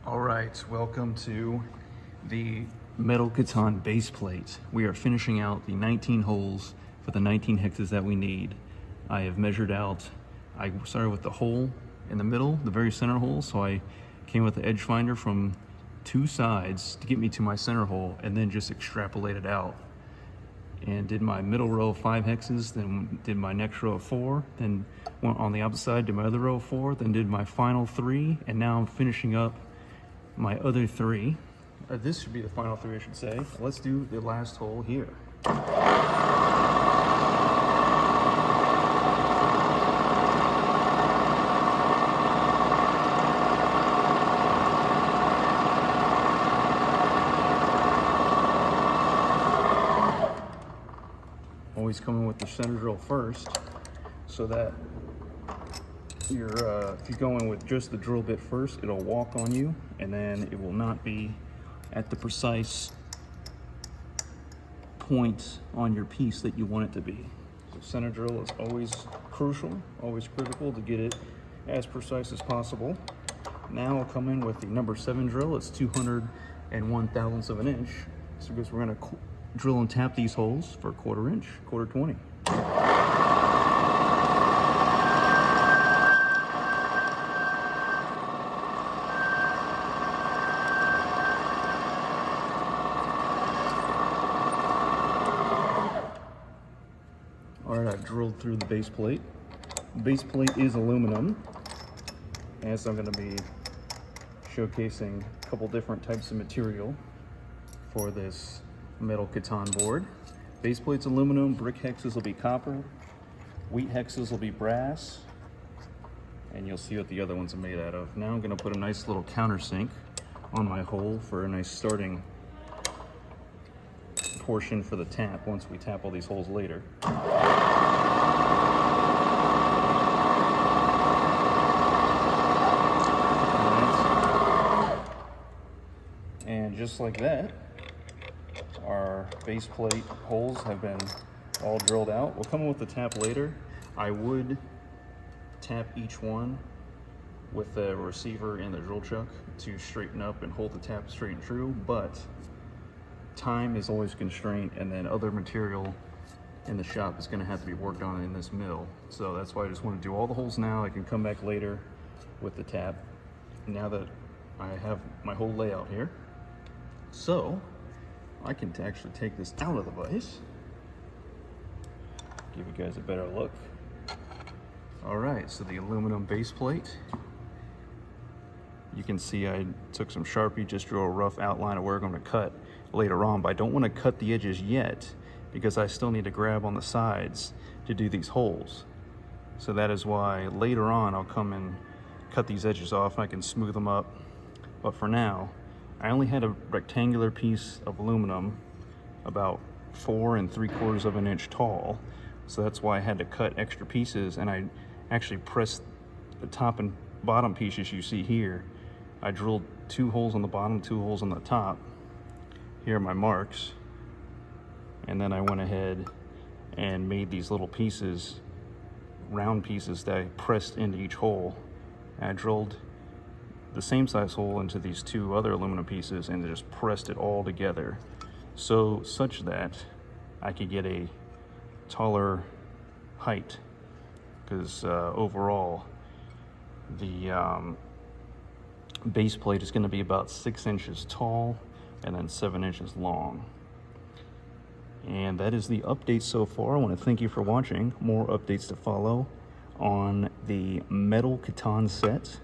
All right, welcome to the Metal Catan base plate. We are finishing out the 19 holes for the 19 hexes that we need. I have measured out, I started with the hole in the middle, the very center hole, so I came with the edge finder from two sides to get me to my center hole and then just extrapolated out. And did my middle row of 5 hexes, then did my next row of 4, then went on the opposite side, did my other row of 4, then did my final 3, and now I'm finishing up my other 3. This should be the final 3, I should say. Let's do the last hole here. Always coming with the center drill first, so that if you're going with just the drill bit first, it'll walk on you, and then it will not be at the precise point on your piece that you want it to be. So center drill is always crucial, always critical to get it as precise as possible. Now I'll come in with the number 7 drill. It's 201 thousandths of an inch. So because we're going to drill and tap these holes for 1/4 inch, 1/4 20. All right, I've drilled through the base plate. The base plate is aluminum, as I'm going to be showcasing a couple different types of material for this metal Catan board. Base plate's aluminum, brick hexes will be copper, wheat hexes will be brass, and you'll see what the other ones are made out of. Now I'm going to put a nice little countersink on my hole for a nice starting portion for the tap once we tap all these holes later. And just like that, our base plate holes have been all drilled out. We'll come in with the tap later. I would tap each one with the receiver and the drill chuck to straighten up and hold the tap straight and true, but time is always a constraint, and then other material in the shop is going to have to be worked on in this mill. So that's why I just want to do all the holes now. I can come back later with the tap now that I have my whole layout here. So I can actually take this out of the vise, give you guys a better look. All right, so the aluminum base plate. You can see I took some Sharpie, just drew a rough outline of where I'm going to cut later on, but I don't want to cut the edges yet because I still need to grab on the sides to do these holes. So that is why later on I'll come and cut these edges off and I can smooth them up. But for now, I only had a rectangular piece of aluminum about 4 3/4 of an inch tall. So that's why I had to cut extra pieces, and I actually pressed the top and bottom pieces you see here. I drilled 2 holes on the bottom, 2 holes on the top. Here are my marks. And then I went ahead and made these little pieces, round pieces that I pressed into each hole. And I drilled the same size hole into these 2 other aluminum pieces and just pressed it all together, so such that I could get a taller height, because overall the base plate is going to be about 6 inches tall and then 7 inches long. And that is the update so far. I want to thank you for watching. More updates to follow on the Metal Catan set.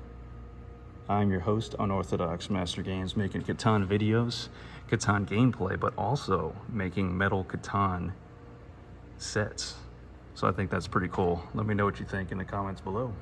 I'm your host, Unorthodox Master Games, making Catan videos, Catan gameplay, but also making Metal Catan sets. So I think that's pretty cool. Let me know what you think in the comments below.